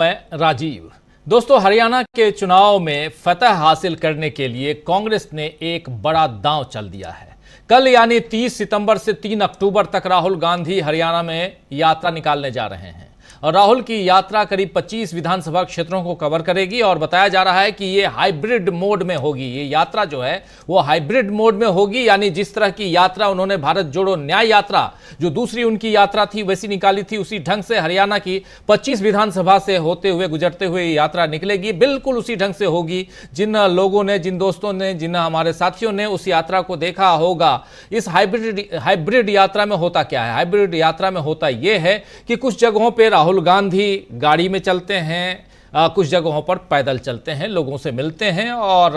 मैं राजीव। दोस्तों, हरियाणा के चुनाव में फतह हासिल करने के लिए कांग्रेस ने एक बड़ा दांव चल दिया है। कल यानी 30 सितंबर से 3 अक्टूबर तक राहुल गांधी हरियाणा में यात्रा निकालने जा रहे हैं और राहुल की यात्रा करीब 25 विधानसभा क्षेत्रों को कवर करेगी और बताया जा रहा है कि ये हाइब्रिड मोड में होगी। ये यात्रा जो है वो हाइब्रिड मोड में होगी, यानी जिस तरह की यात्रा उन्होंने भारत जोड़ो न्याय यात्रा जो दूसरी उनकी यात्रा थी वैसी निकाली थी, उसी ढंग से हरियाणा की 25 विधानसभा से होते हुए गुजरते हुए यात्रा निकलेगी। बिल्कुल उसी ढंग से होगी। जिन लोगों ने, जिन दोस्तों ने, जिन हमारे साथियों ने उस यात्रा को देखा होगा, इस हाइब्रिड यात्रा में होता क्या है? हाइब्रिड यात्रा में होता यह है कि कुछ जगहों पर राहुल गांधी गाड़ी में चलते हैं, कुछ जगहों पर पैदल चलते हैं, लोगों से मिलते हैं और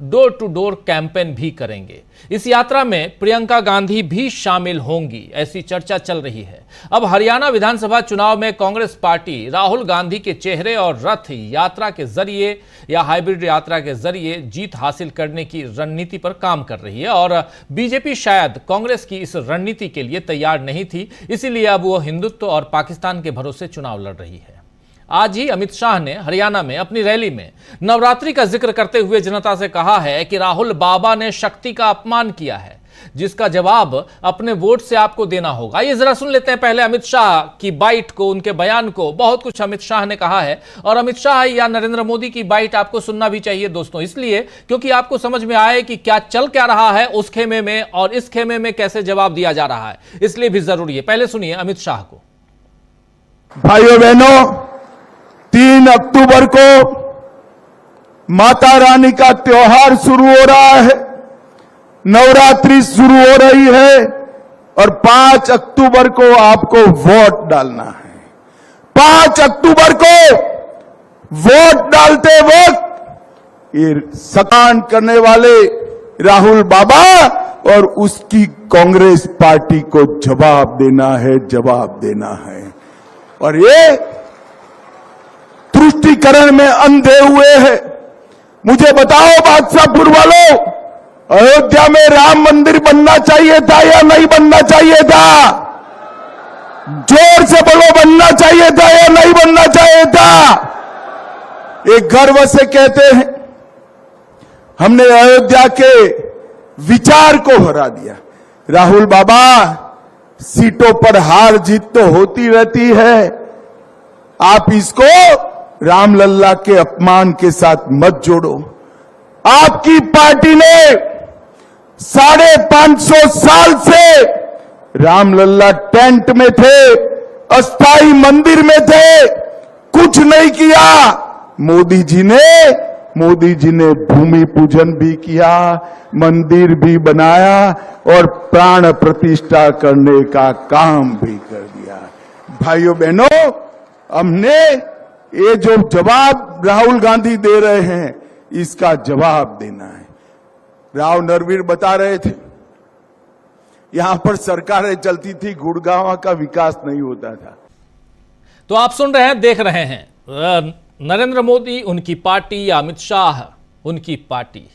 डोर टू डोर कैंपेन भी करेंगे। इस यात्रा में प्रियंका गांधी भी शामिल होंगी, ऐसी चर्चा चल रही है। अब हरियाणा विधानसभा चुनाव में कांग्रेस पार्टी राहुल गांधी के चेहरे और रथ यात्रा के जरिए या हाइब्रिड यात्रा के जरिए जीत हासिल करने की रणनीति पर काम कर रही है और बीजेपी शायद कांग्रेस की इस रणनीति के लिए तैयार नहीं थी, इसीलिए अब वो हिंदुत्व और पाकिस्तान के भरोसे चुनाव लड़ रही है। आज ही अमित शाह ने हरियाणा में अपनी रैली में नवरात्रि का जिक्र करते हुए जनता से कहा है कि राहुल बाबा ने शक्ति का अपमान किया है, जिसका जवाब अपने वोट से आपको देना होगा। ये जरा सुन लेते हैं पहले अमित शाह की बाइट को, उनके बयान को। बहुत कुछ अमित शाह ने कहा है और अमित शाह या नरेंद्र मोदी की बाइट आपको सुनना भी चाहिए दोस्तों, इसलिए क्योंकि आपको समझ में आए कि क्या चल क्या रहा है उस खेमे में और इस खेमे में कैसे जवाब दिया जा रहा है, इसलिए भी जरूरी है। पहले सुनिए अमित शाह को। भाइयों बहनों, 3 अक्टूबर को माता रानी का त्योहार शुरू हो रहा है, नवरात्रि शुरू हो रही है और 5 अक्टूबर को आपको वोट डालना है। 5 अक्टूबर को वोट डालते वक्त ये सकान करने वाले राहुल बाबा और उसकी कांग्रेस पार्टी को जवाब देना है, जवाब देना है। और ये तुष्टीकरण में अंधे हुए हैं। मुझे बताओ बादशाहपुर वालों, अयोध्या में राम मंदिर बनना चाहिए था या नहीं बनना चाहिए था? जोर से बोलो, बनना चाहिए था या नहीं बनना चाहिए था? एक गर्व से कहते हैं हमने अयोध्या के विचार को हरा दिया। राहुल बाबा, सीटों पर हार जीत तो होती रहती है, आप इसको रामलल्ला के अपमान के साथ मत जोड़ो। आपकी पार्टी ने 550 साल से रामलल्ला टेंट में थे, अस्थाई मंदिर में थे, कुछ नहीं किया। मोदी जी ने भूमि पूजन भी किया, मंदिर भी बनाया और प्राण प्रतिष्ठा करने का काम भी कर दिया। भाइयों बहनों, हमने ये जो जवाब राहुल गांधी दे रहे हैं इसका जवाब देना है। राव नरवीर बता रहे थे यहां पर सरकारें चलती थी, गुड़गांव का विकास नहीं होता था। तो आप सुन रहे हैं, देख रहे हैं, नरेंद्र मोदी उनकी पार्टी या अमित शाह उनकी पार्टी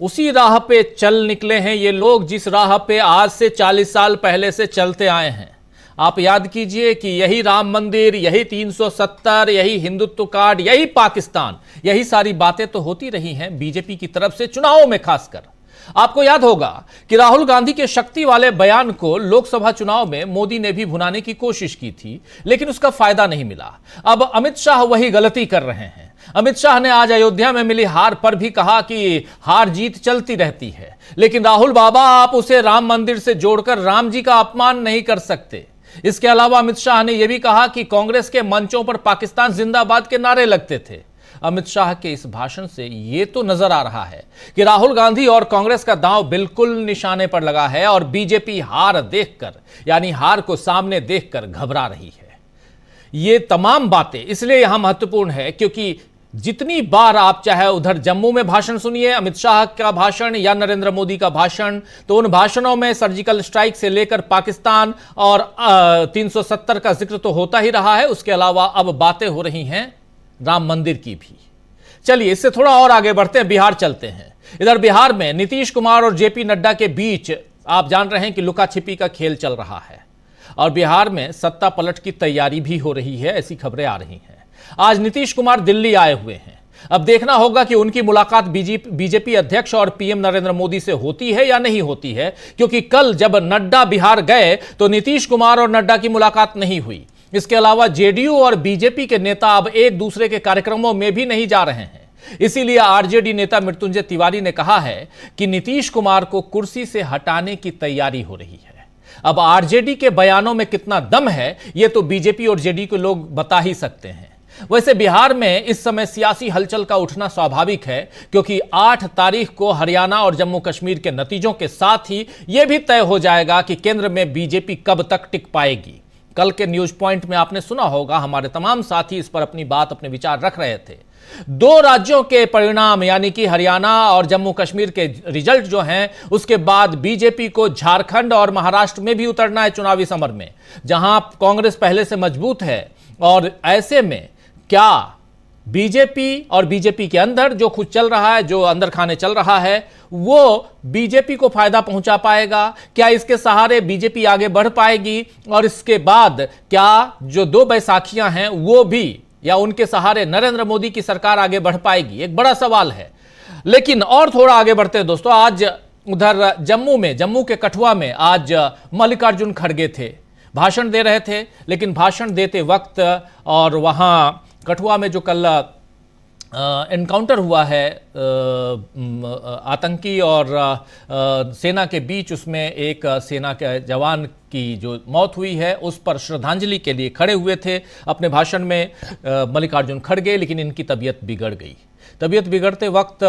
उसी राह पे चल निकले हैं ये लोग जिस राह पे आज से 40 साल पहले से चलते आए हैं। आप याद कीजिए कि यही राम मंदिर, यही 370, यही हिंदुत्व कार्ड, यही पाकिस्तान, यही सारी बातें तो होती रही हैं बीजेपी की तरफ से चुनावों में। खासकर आपको याद होगा कि राहुल गांधी के शक्ति वाले बयान को लोकसभा चुनाव में मोदी ने भी भुनाने की कोशिश की थी, लेकिन उसका फायदा नहीं मिला। अब अमित शाह वही गलती कर रहे हैं। अमित शाह ने आज अयोध्या में मिली हार पर भी कहा कि हार जीत चलती रहती है, लेकिन राहुल बाबा, आप उसे राम मंदिर से जोड़कर राम जी का अपमान नहीं कर सकते। इसके अलावा अमित शाह ने यह भी कहा कि कांग्रेस के मंचों पर पाकिस्तान जिंदाबाद के नारे लगते थे। अमित शाह के इस भाषण से यह तो नजर आ रहा है कि राहुल गांधी और कांग्रेस का दांव बिल्कुल निशाने पर लगा है और बीजेपी हार देखकर, यानी हार को सामने देखकर घबरा रही है। ये तमाम बातें इसलिए यहां महत्वपूर्ण है क्योंकि जितनी बार आप चाहे उधर जम्मू में भाषण सुनिए, अमित शाह का भाषण या नरेंद्र मोदी का भाषण, तो उन भाषणों में सर्जिकल स्ट्राइक से लेकर पाकिस्तान और 370 का जिक्र तो होता ही रहा है। उसके अलावा अब बातें हो रही हैं राम मंदिर की भी। चलिए इससे थोड़ा और आगे बढ़ते हैं, बिहार चलते हैं। इधर बिहार में नीतीश कुमार और जेपी नड्डा के बीच आप जान रहे हैं कि लुका छिपी का खेल चल रहा है और बिहार में सत्ता पलट की तैयारी भी हो रही है, ऐसी खबरें आ रही हैं। आज नीतीश कुमार दिल्ली आए हुए हैं। अब देखना होगा कि उनकी मुलाकात बीजेपी अध्यक्ष और पीएम नरेंद्र मोदी से होती है या नहीं होती है, क्योंकि कल जब नड्डा बिहार गए तो नीतीश कुमार और नड्डा की मुलाकात नहीं हुई। इसके अलावा जेडीयू और बीजेपी के नेता अब एक दूसरे के कार्यक्रमों में भी नहीं जा रहे हैं। इसीलिए आरजेडी नेता मृत्युंजय तिवारी ने कहा है कि नीतीश कुमार को कुर्सी से हटाने की तैयारी हो रही है। अब आरजेडी के बयानों में कितना दम है, यह तो बीजेपी और जेडीयू के लोग बता ही सकते हैं। वैसे बिहार में इस समय सियासी हलचल का उठना स्वाभाविक है, क्योंकि 8 तारीख को हरियाणा और जम्मू कश्मीर के नतीजों के साथ ही यह भी तय हो जाएगा कि केंद्र में बीजेपी कब तक टिक पाएगी। कल के न्यूज पॉइंट में आपने सुना होगा, हमारे तमाम साथी इस पर अपनी बात, अपने विचार रख रहे थे। 2 राज्यों के परिणाम यानी कि हरियाणा और जम्मू कश्मीर के रिजल्ट जो हैं, उसके बाद बीजेपी को झारखंड और महाराष्ट्र में भी उतरना है चुनावी समर में, जहां कांग्रेस पहले से मजबूत है। और ऐसे में क्या बीजेपी और बीजेपी के अंदर जो कुछ चल रहा है, जो अंदर खाने चल रहा है, वो बीजेपी को फायदा पहुंचा पाएगा? क्या इसके सहारे बीजेपी आगे बढ़ पाएगी? और इसके बाद क्या जो 2 बैसाखियां हैं वो भी, या उनके सहारे नरेंद्र मोदी की सरकार आगे बढ़ पाएगी? एक बड़ा सवाल है। लेकिन और थोड़ा आगे बढ़ते हैं दोस्तों, आज उधर जम्मू के कठुआ में आज मल्लिकार्जुन खड़गे थे, भाषण दे रहे थे। लेकिन भाषण देते वक्त और वहां कठुआ में जो कल एनकाउंटर हुआ है आतंकी और सेना के बीच, उसमें एक सेना के जवान की जो मौत हुई है, उस पर श्रद्धांजलि के लिए खड़े हुए थे अपने भाषण में मल्लिकार्जुन खड़गे। लेकिन इनकी तबीयत बिगड़ गई। तबीयत बिगड़ते वक्त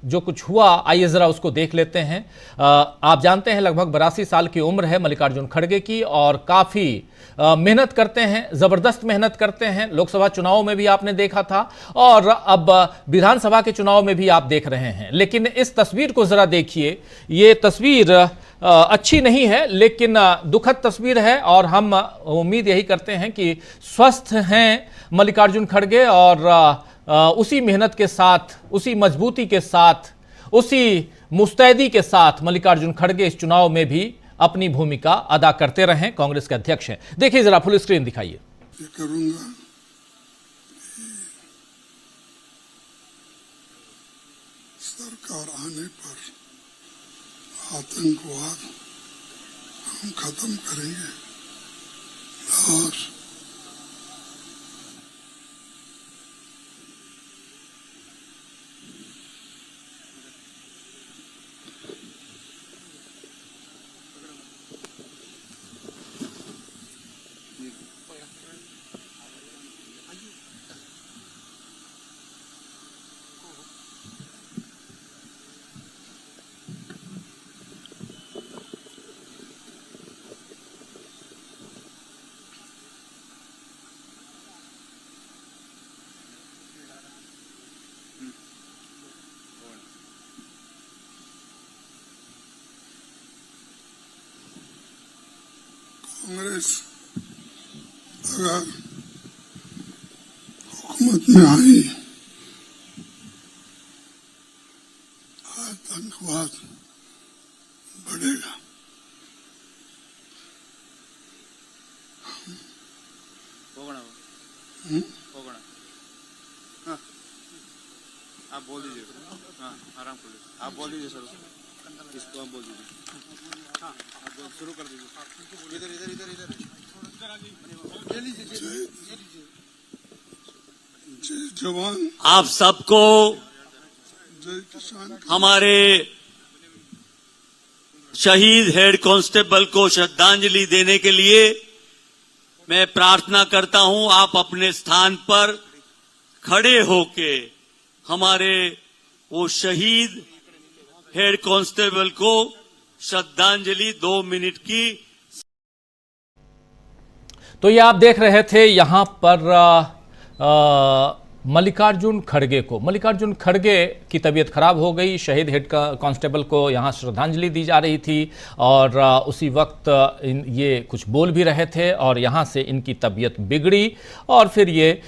जो कुछ हुआ, आइए जरा उसको देख लेते हैं। आप जानते हैं लगभग 82 साल की उम्र है मल्लिकार्जुन खड़गे की, और काफी मेहनत करते हैं, जबरदस्त मेहनत करते हैं। लोकसभा चुनाव में भी आपने देखा था और अब विधानसभा के चुनाव में भी आप देख रहे हैं। लेकिन इस तस्वीर को जरा देखिए, ये तस्वीर अच्छी नहीं है, लेकिन दुखद तस्वीर है। और हम उम्मीद यही करते हैं कि स्वस्थ हैं मल्लिकार्जुन खड़गे और उसी मेहनत के साथ, उसी मजबूती के साथ, उसी मुस्तैदी के साथ मल्लिकार्जुन खड़गे इस चुनाव में भी अपनी भूमिका अदा करते रहें। कांग्रेस के अध्यक्ष हैं। देखिए जरा फुल स्क्रीन दिखाइए। करूंगा सरकार आने पर आतंकवाद हम खत्म करेंगे और कांग्रेस अगर हुकूमत में आई, आतंकवाद बढ़ेगा। हाँ, आप बोल दीजिए। हाँ, आराम कर लीजिए। आप बोल दीजिए सर, इसको आप बोल दीजिए। हाँ, आप शुरू कर दीजिए। इधर इधर इधर इधर जय जवान, आप सबको जय किसान। हमारे शहीद हेड कांस्टेबल को श्रद्धांजलि देने के लिए मैं प्रार्थना करता हूं, आप अपने स्थान पर खड़े होके हमारे वो शहीद हेड कांस्टेबल को श्रद्धांजलि 2 मिनट की। तो ये आप देख रहे थे, यहां पर मल्लिकार्जुन खड़गे की तबीयत खराब हो गई। शहीद हेड कांस्टेबल को यहां श्रद्धांजलि दी जा रही थी और उसी वक्त ये कुछ बोल भी रहे थे और यहां से इनकी तबीयत बिगड़ी और फिर ये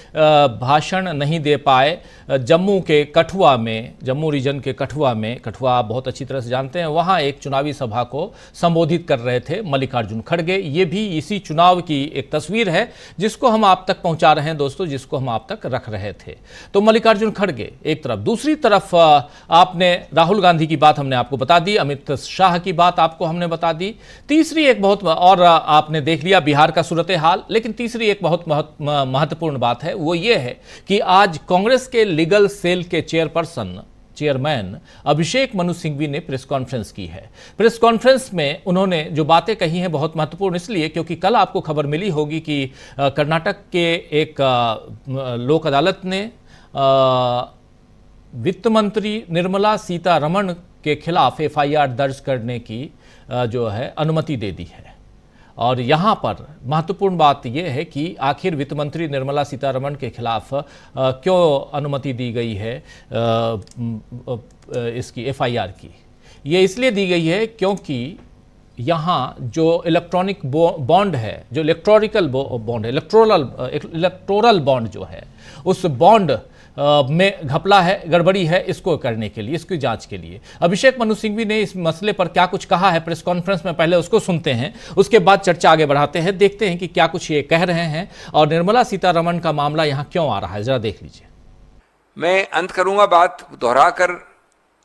भाषण नहीं दे पाए। जम्मू के कठुआ में, जम्मू रीजन के कठुआ बहुत अच्छी तरह से जानते हैं, वहां एक चुनावी सभा को संबोधित कर रहे थे मल्लिकार्जुन खड़गे। ये भी इसी चुनाव की एक तस्वीर है जिसको हम आप तक पहुंचा रहे हैं दोस्तों, जिसको हम आप तक रख रहे थे। तो मल्लिकार्जुन खड़गे एक तरफ, दूसरी तरफ आपने राहुल गांधी की बात हमने आपको बता दी, अमित शाह की बात आपको हमने बता दी। तीसरी एक बहुत, और आपने देख लिया बिहार का सूरत हाल, लेकिन तीसरी एक बहुत महत्वपूर्ण बात है, वो ये है कि आज कांग्रेस के लीगल सेल के चेयरमैन अभिषेक मनु सिंघवी ने प्रेस कॉन्फ्रेंस की है। प्रेस कॉन्फ्रेंस में उन्होंने जो बातें कही हैं बहुत महत्वपूर्ण इसलिए क्योंकि कल आपको खबर मिली होगी कि कर्नाटक के एक लोक अदालत ने वित्त मंत्री निर्मला सीतारमण के खिलाफ एफआईआर दर्ज करने की जो है अनुमति दे दी है। और यहाँ पर महत्वपूर्ण बात यह है कि आखिर वित्त मंत्री निर्मला सीतारमण के खिलाफ क्यों अनुमति दी गई है इसकी एफआईआर की। ये इसलिए दी गई है क्योंकि यहाँ जो इलेक्ट्रॉनिक बॉन्ड है, जो इलेक्टोरल बॉन्ड जो है, उस बॉन्ड में घपला है, गड़बड़ी है, इसको करने के लिए, इसकी जांच के लिए अभिषेक मनु सिंघवी ने इस मसले पर क्या कुछ कहा है प्रेस कॉन्फ्रेंस में, पहले उसको सुनते हैं, उसके बाद चर्चा आगे बढ़ाते हैं, देखते हैं कि क्या कुछ ये कह रहे हैं और निर्मला सीतारमण का मामला यहां क्यों आ रहा है, जरा देख लीजिए। मैं अंत करूंगा बात दोहराकर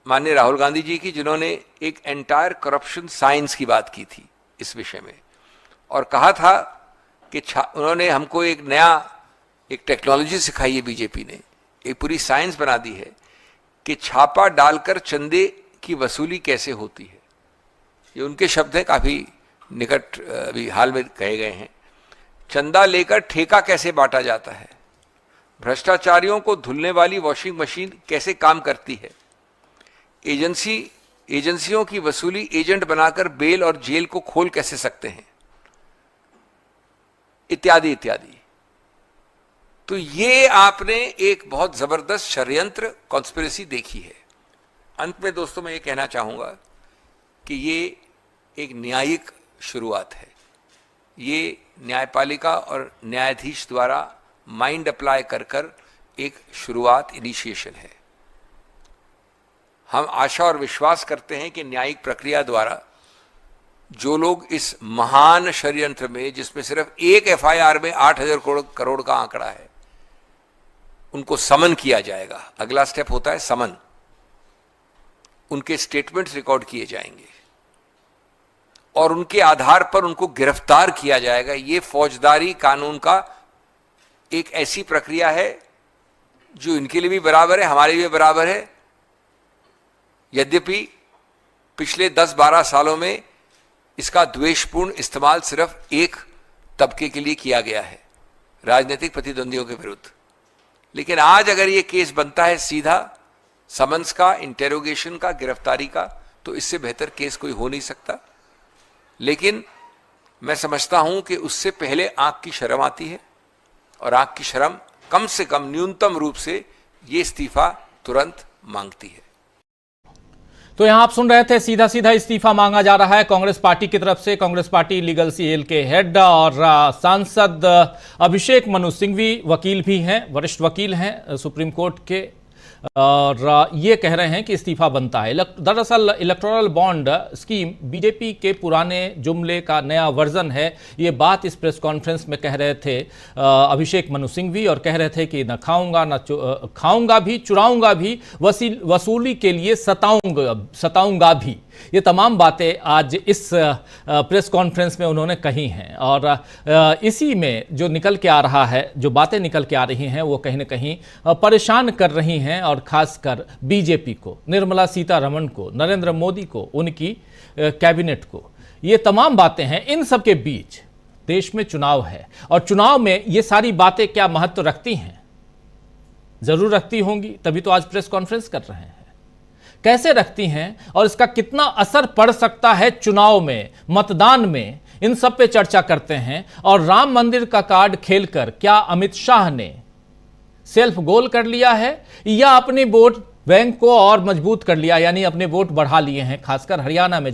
माननीय राहुल गांधी जी की, जिन्होंने एक एंटायर करप्शन साइंस की बात की थी इस विषय में और कहा था कि उन्होंने हमको एक टेक्नोलॉजी सिखाई है, बीजेपी ने एक पूरी साइंस बना दी है कि छापा डालकर चंदे की वसूली कैसे होती है। ये उनके शब्द हैं, काफी निकट अभी हाल में कहे गए हैं। चंदा लेकर ठेका कैसे बांटा जाता है, भ्रष्टाचारियों को धुलने वाली वॉशिंग मशीन कैसे काम करती है, एजेंसियों की वसूली एजेंट बनाकर बेल और जेल को खोल कैसे सकते हैं, इत्यादि इत्यादि। तो ये आपने एक बहुत जबरदस्त षड्यंत्र कॉन्स्पिरेसी देखी है। अंत में दोस्तों मैं ये कहना चाहूंगा कि ये एक न्यायिक शुरुआत है, ये न्यायपालिका और न्यायाधीश द्वारा माइंड अप्लाई कर एक शुरुआत, इनिशिएशन है। हम आशा और विश्वास करते हैं कि न्यायिक प्रक्रिया द्वारा जो लोग इस महान षड्यंत्र में, जिसमें सिर्फ एक एफआईआर में 8,000 करोड़ का आंकड़ा है, उनको समन किया जाएगा। अगला स्टेप होता है समन, उनके स्टेटमेंट्स रिकॉर्ड किए जाएंगे और उनके आधार पर उनको गिरफ्तार किया जाएगा। ये फौजदारी कानून का एक ऐसी प्रक्रिया है जो इनके लिए भी बराबर है, हमारे लिए भी बराबर है। यद्यपि पिछले 10-12 सालों में इसका द्वेषपूर्ण इस्तेमाल सिर्फ एक तबके के लिए किया गया है, राजनीतिक प्रतिद्वंदियों के विरुद्ध। लेकिन आज अगर ये केस बनता है सीधा समन्स का, इंटेरोगेशन का, गिरफ्तारी का, तो इससे बेहतर केस कोई हो नहीं सकता। लेकिन मैं समझता हूं कि उससे पहले आंख की शर्म आती है और आंख की शर्म कम से कम न्यूनतम रूप से ये इस्तीफा तुरंत मांगती है। तो यहां आप सुन रहे थे, सीधा सीधा इस्तीफा मांगा जा रहा है कांग्रेस पार्टी की तरफ से। कांग्रेस पार्टी लीगल सेल के हेड और सांसद अभिषेक मनु सिंघवी वकील भी हैं, वरिष्ठ वकील हैं सुप्रीम कोर्ट के, और ये कह रहे हैं कि इस्तीफा बनता है। दरअसल इलेक्टोरल बॉन्ड स्कीम बीजेपी के पुराने जुमले का नया वर्जन है। ये बात इस प्रेस कॉन्फ्रेंस में कह रहे थे अभिषेक मनु सिंघवी और कह रहे थे कि न खाऊंगा, न खाऊंगा भी, चुराऊंगा भी, वसूली के लिए सताऊंगा भी। ये तमाम बातें आज इस प्रेस कॉन्फ्रेंस में उन्होंने कही हैं और इसी में जो निकल के आ रहा है, जो बातें निकल के आ रही हैं, वो कहीं ना कहीं परेशान कर रही हैं और खासकर बीजेपी को, निर्मला सीतारमण को, नरेंद्र मोदी को, उनकी कैबिनेट को। ये तमाम बातें हैं। इन सब के बीच देश में चुनाव है और चुनाव में ये सारी बातें क्या महत्व रखती हैं? जरूर रखती होंगी, तभी तो आज प्रेस कॉन्फ्रेंस कर रहे हैं। कैसे रखती हैं और इसका कितना असर पड़ सकता है चुनाव में, मतदान में, इन सब पे चर्चा करते हैं। और राम मंदिर का कार्ड खेलकर क्या अमित शाह ने सेल्फ गोल कर लिया है या अपनी वोट बैंक को और मजबूत कर लिया, यानी अपने वोट बढ़ा लिए हैं, खासकर हरियाणा में